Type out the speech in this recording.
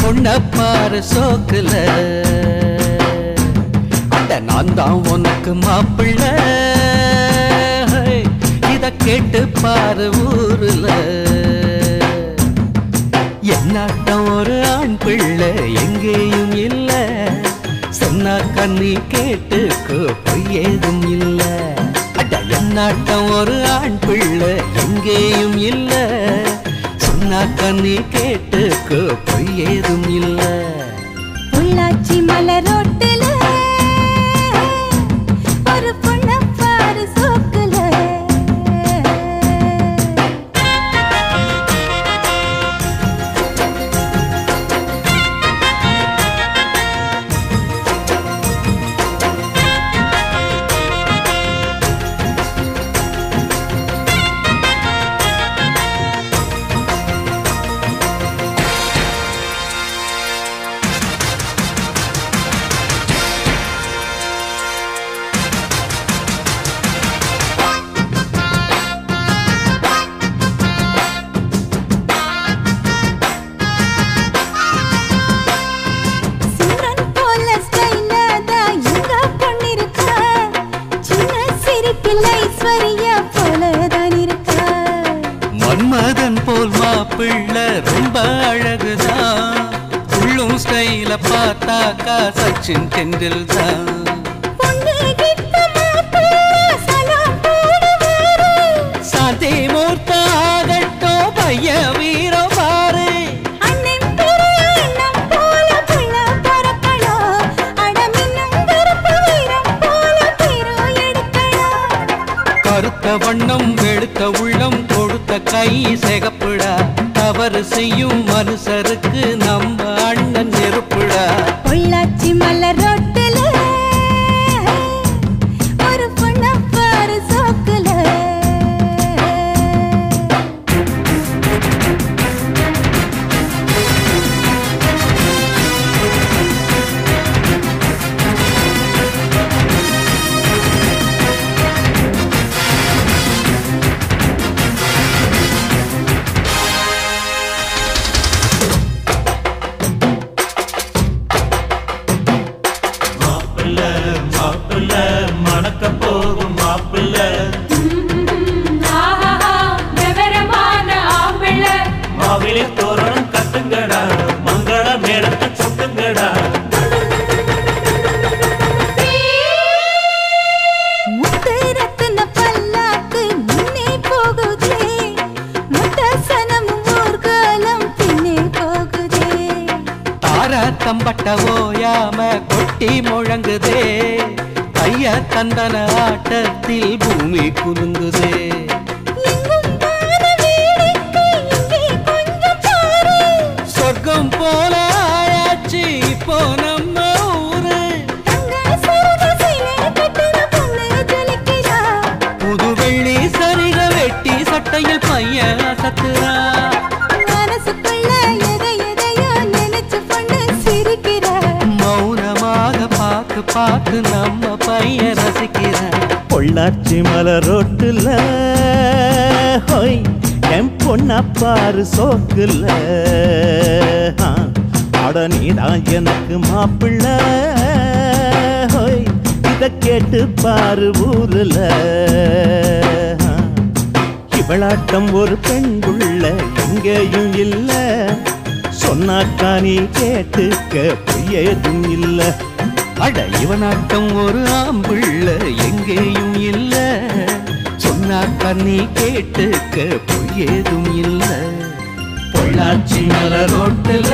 பொண்ண பாரு சோக்குல அட நான் தான் உனக்கு மாப்பிள்ளை இத கேட்டு பாரு ஊருல என்னாட்டம் ஒரு ஆண் பிள்ளை எங்கேயும் இல்ல சொன்னா கண்ணி கேட்டுக்கோ பொய் ஏதும் இல்ல அட என்னாட்டம் ஒரு ஆண் பிள்ளை எங்கேயும் இல்ல சொன்னா கண்ணி கேட்டுக்கோ பொய் ஏதும் இல்ல உள்ளாச்சி மலரோட்டுல ஒரு பொண்ண பாரு சோக்குல மன்மதன் போல் மாப்பிள்ளை ரொம்ப அழகுதான் உள்ளும் ஸ்டைல பார்த்தாக்கா சச்சின் டெண்டுல்கர் சாந்தி மூர்த்த ஆகட்டோ பைய வீரோ பாரு கருத்த வண்ணம் வெளுத்த உள்ளம் கொடுத்த கை சிகப்புடா தவறு செய்யும் மனுஷருக்கு நம்ம அண்ணன் நெருப்புடா பொள்ளாச்சி மலரோட்டுல ஒரு பொண்ண பாரு சோக்குல மணக்க போகும் மாப்பிள்ளை மாவிலை தோரணம் கட்டுங்கடா மங்கள மேடத்தை சொட்டுங்கடா முத்து ரத்தின பல்லாக்கு முன்னே போகுதே முத்த சனமும் ஊர்காலம் பின்னே போகுதே தார தம்பட்ட ஓயாம கொட்டி முழங்குதே கைய தந்தன ஆட்டத்தில் பூமி குலுங்குதே சொர்க்கம் போல ஆயாச்சு இப்போ நம்ம ஊரு புது வெள்ளி சரிக வெட்டி சட்டையில் பையன் சத்துறா மௌனமாக பார்த்து பார்த்து நம்ம பையன் ரசிக்கிற பொள்ளாச்சி மலரோட்டுல ஹோய் என் பொண்ண பாரு சோக்குல அட நீதான் எனக்கு மாப்பிள்ளை ஹோய் இத கேட்டு பாரு ஊருல இவளாட்டம் ஒரு பெண்குள்ள எங்கேயும் இல்ல சொன்னாக்கா நீ கேட்டுக்க பொய்யேதும் இல்ல அட இவனாட்டம் ஒரு ஆம்பிள்ளை எங்கேயும் இல்ல சொன்னா கண்ணி கேட்டுக்க பொய் ஏதும் இல்ல பொள்ளாச்சி மலரோட்டுல